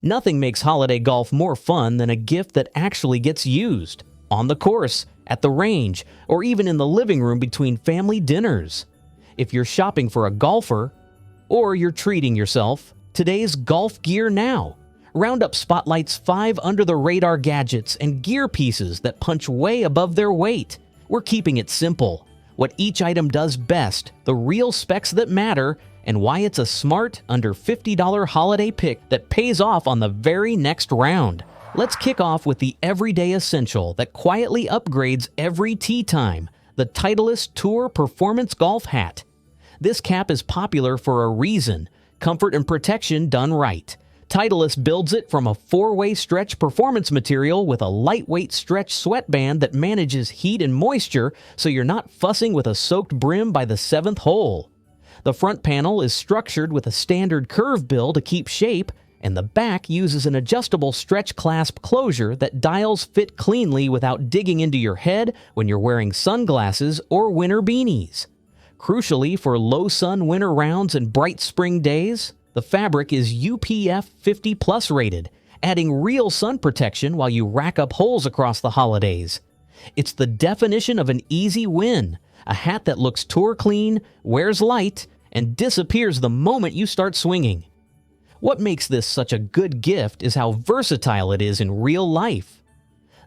Nothing makes holiday golf more fun than a gift that actually gets used. On the course, at the range, or even in the living room between family dinners. If you're shopping for a golfer, or you're treating yourself, today's golf gear now. Roundup spotlights 5 under-the-radar gadgets and gear pieces that punch way above their weight. We're keeping it simple. What each item does best, the real specs that matter, and why it's a smart, under $50 holiday pick that pays off on the very next round. Let's kick off with the everyday essential that quietly upgrades every tee time, the Titleist Tour Performance Golf Hat. This cap is popular for a reason: comfort and protection done right. Titleist builds it from a 4-way stretch performance material with a lightweight stretch sweatband that manages heat and moisture so you're not fussing with a soaked brim by the 7th hole. The front panel is structured with a standard curve bill to keep shape, and the back uses an adjustable stretch clasp closure that dials fit cleanly without digging into your head when you're wearing sunglasses or winter beanies. Crucially, for low sun winter rounds and bright spring days, the fabric is UPF 50+ rated, adding real sun protection while you rack up holes across the holidays. It's the definition of an easy win, a hat that looks tour clean, wears light, and disappears the moment you start swinging. What makes this such a good gift is how versatile it is in real life.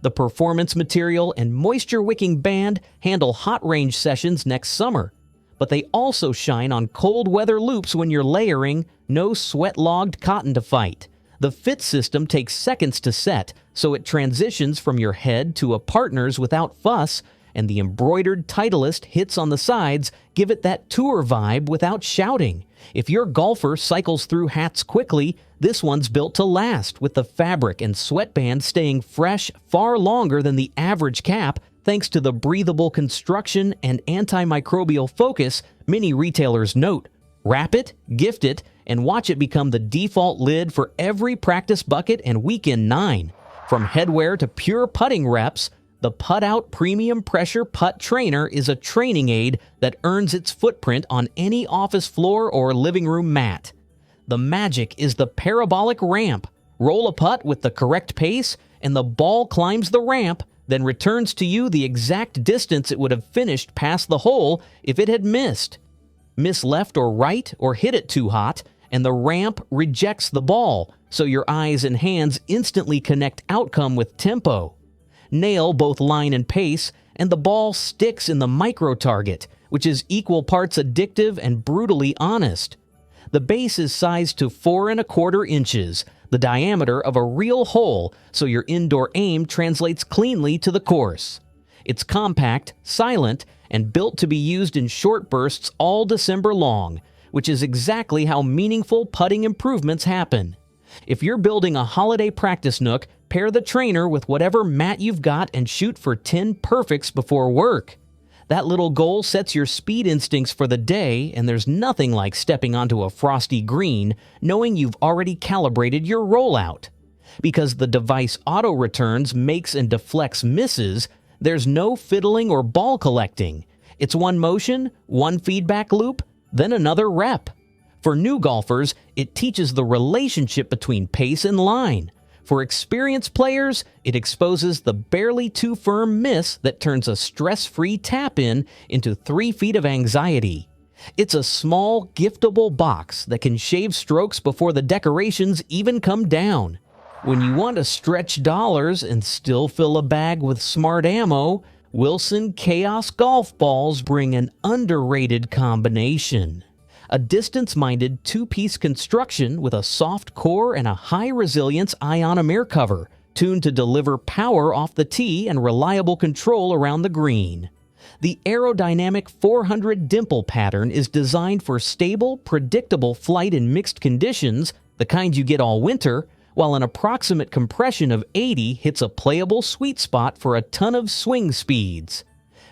The performance material and moisture-wicking band handle hot range sessions next summer, but they also shine on cold weather loops when you're layering, no sweat-logged cotton to fight. The fit system takes seconds to set, so it transitions from your head to a partner's without fuss, and the embroidered Titleist hits on the sides give it that tour vibe without shouting. If your golfer cycles through hats quickly, this one's built to last, with the fabric and sweatband staying fresh far longer than the average cap thanks to the breathable construction and antimicrobial focus many retailers note. Wrap it, gift it, and watch it become the default lid for every practice bucket and weekend 9. From headwear to pure putting reps, the PuttOUT Premium Pressure Putt Trainer is a training aid that earns its footprint on any office floor or living room mat. The magic is the Parabolic ramp. Roll a putt with the correct pace, and the ball climbs the ramp, then returns to you the exact distance it would have finished past the hole if it had missed. Miss left or right or hit it too hot, and the ramp rejects the ball, so your eyes and hands instantly connect outcome with tempo. Nail both line and pace, and the ball sticks in the micro-target, which is equal parts addictive and brutally honest. The base is sized to 4 1/4 inches, the diameter of a real hole, so your indoor aim translates cleanly to the course. It's compact, silent, and built to be used in short bursts all December long, which is exactly how meaningful putting improvements happen. If you're building a holiday practice nook, pair the trainer with whatever mat you've got and shoot for 10 perfects before work. That little goal sets your speed instincts for the day, and there's nothing like stepping onto a frosty green knowing you've already calibrated your rollout. Because the device auto-returns, makes and deflects misses, there's no fiddling or ball collecting. It's one motion, one feedback loop, then another rep. For new golfers, it teaches the relationship between pace and line. For experienced players, it exposes the barely too firm miss that turns a stress-free tap-in into 3 feet of anxiety. It's a small, giftable box that can shave strokes before the decorations even come down. When you want to stretch dollars and still fill a bag with smart ammo, Wilson Chaos golf balls bring an underrated combination. A distance-minded 2-piece construction with a soft core and a high-resilience ionomer cover, tuned to deliver power off the tee and reliable control around the green. The aerodynamic 400 dimple pattern is designed for stable, predictable flight in mixed conditions, the kind you get all winter, while an approximate compression of 80 hits a playable sweet spot for a ton of swing speeds.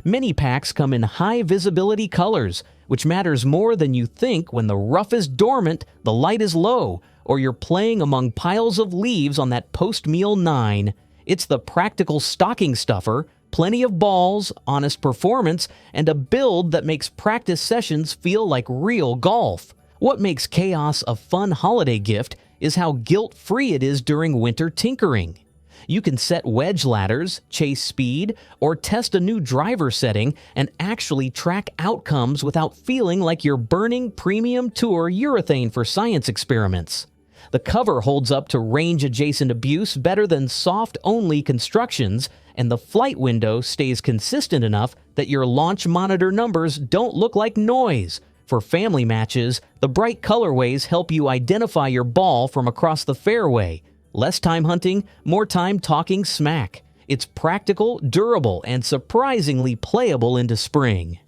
Many packs come in high-visibility colors, which matters more than you think when the rough is dormant, the light is low, or you're playing among piles of leaves on that post-meal 9. It's the practical stocking stuffer, plenty of balls, honest performance, and a build that makes practice sessions feel like real golf. What makes Chaos a fun holiday gift is how guilt-free it is during winter tinkering. You can set wedge ladders, chase speed, or test a new driver setting and actually track outcomes without feeling like you're burning premium tour urethane for science experiments. The cover holds up to range-adjacent abuse better than soft-only constructions, and the flight window stays consistent enough that your launch monitor numbers don't look like noise. For family matches, the bright colorways help you identify your ball from across the fairway. Less time hunting, more time talking smack. It's practical, durable, and surprisingly playable into spring.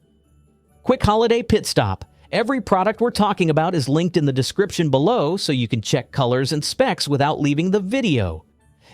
Quick holiday pit stop. Every product we're talking about is linked in the description below so you can check colors and specs without leaving the video.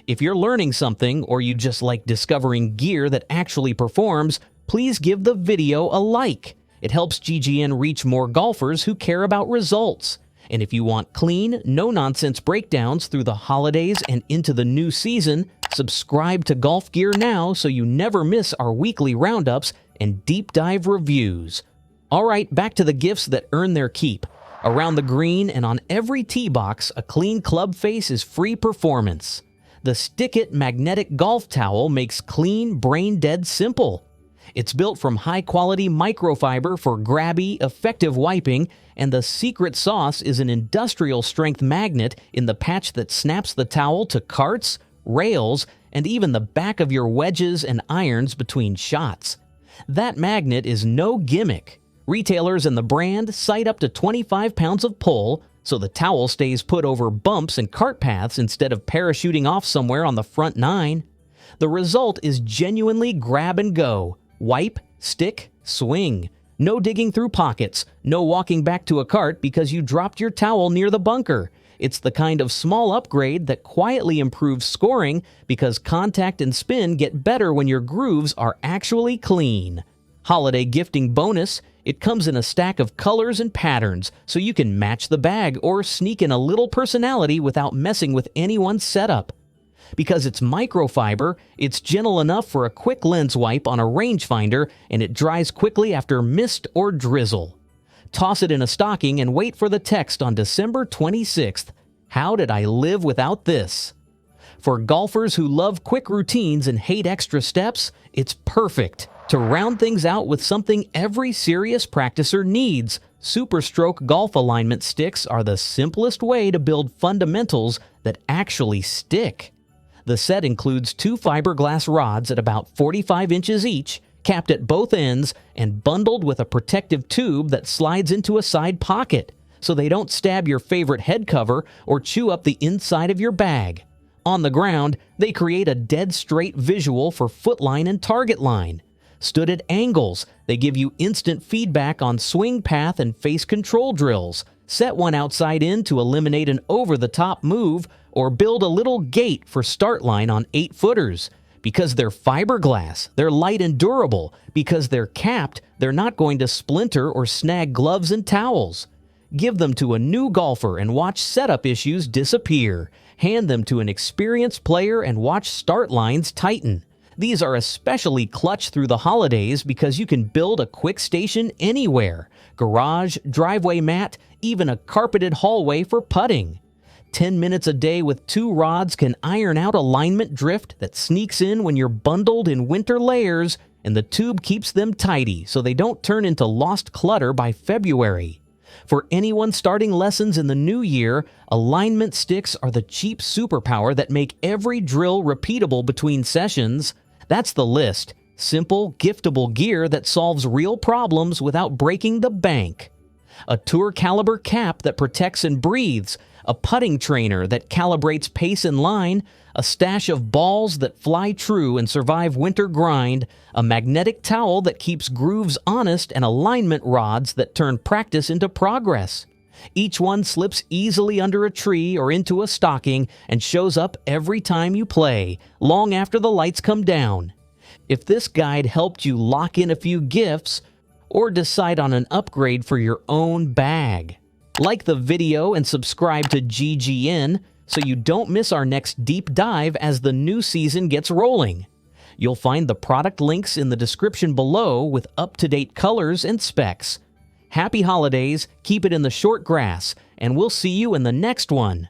If you're learning something or you just like discovering gear that actually performs, please give the video a like. It helps GGN reach more golfers who care about results. And if you want clean, no-nonsense breakdowns through the holidays and into the new season, subscribe to Golf Gear now so you never miss our weekly roundups and deep dive reviews. Alright, back to the gifts that earn their keep. Around the green and on every tee box, a clean club face is free performance. The STICKIT magnetic golf towel makes clean, brain-dead simple. It's built from high-quality microfiber for grabby, effective wiping, and the secret sauce is an industrial-strength magnet in the patch that snaps the towel to carts, rails, and even the back of your wedges and irons between shots. That magnet is no gimmick. Retailers and the brand cite up to 25 pounds of pull, so the towel stays put over bumps and cart paths instead of parachuting off somewhere on the front nine. The result is genuinely grab and go. Wipe, stick, swing. No digging through pockets, no walking back to a cart because you dropped your towel near the bunker. It's the kind of small upgrade that quietly improves scoring because contact and spin get better when your grooves are actually clean. Holiday gifting bonus, it comes in a stack of colors and patterns so you can match the bag or sneak in a little personality without messing with anyone's setup. Because it's microfiber, it's gentle enough for a quick lens wipe on a rangefinder, and it dries quickly after mist or drizzle. Toss it in a stocking and wait for the text on December 26th. How did I live without this? For golfers who love quick routines and hate extra steps, it's perfect. To round things out with something every serious practicer needs, SuperStroke golf alignment sticks are the simplest way to build fundamentals that actually stick. The set includes 2 fiberglass rods at about 45 inches each, capped at both ends, and bundled with a protective tube that slides into a side pocket, so they don't stab your favorite head cover or chew up the inside of your bag. On the ground, they create a dead-straight visual for footline and target line. Stood at angles, they give you instant feedback on swing path and face control drills. Set one outside in to eliminate an over-the-top move, or build a little gate for start line on 8-footers. Because they're fiberglass, they're light and durable. Because they're capped, they're not going to splinter or snag gloves and towels. Give them to a new golfer and watch setup issues disappear. Hand them to an experienced player and watch start lines tighten. These are especially clutch through the holidays because you can build a quick station anywhere. Garage, driveway mat, even a carpeted hallway for putting. 10 minutes a day with 2 rods can iron out alignment drift that sneaks in when you're bundled in winter layers, and the tube keeps them tidy so they don't turn into lost clutter by February. For anyone starting lessons in the new year, alignment sticks are the cheap superpower that make every drill repeatable between sessions. That's the list. Simple, giftable gear that solves real problems without breaking the bank. A tour caliber cap that protects and breathes, a putting trainer that calibrates pace and line, a stash of balls that fly true and survive winter grind, a magnetic towel that keeps grooves honest, and alignment rods that turn practice into progress. Each one slips easily under a tree or into a stocking and shows up every time you play, long after the lights come down. If this guide helped you lock in a few gifts, or decide on an upgrade for your own bag, like the video and subscribe to GGN so you don't miss our next deep dive as the new season gets rolling. You'll find the product links in the description below with up-to-date colors and specs. Happy holidays, keep it in the short grass, and we'll see you in the next one.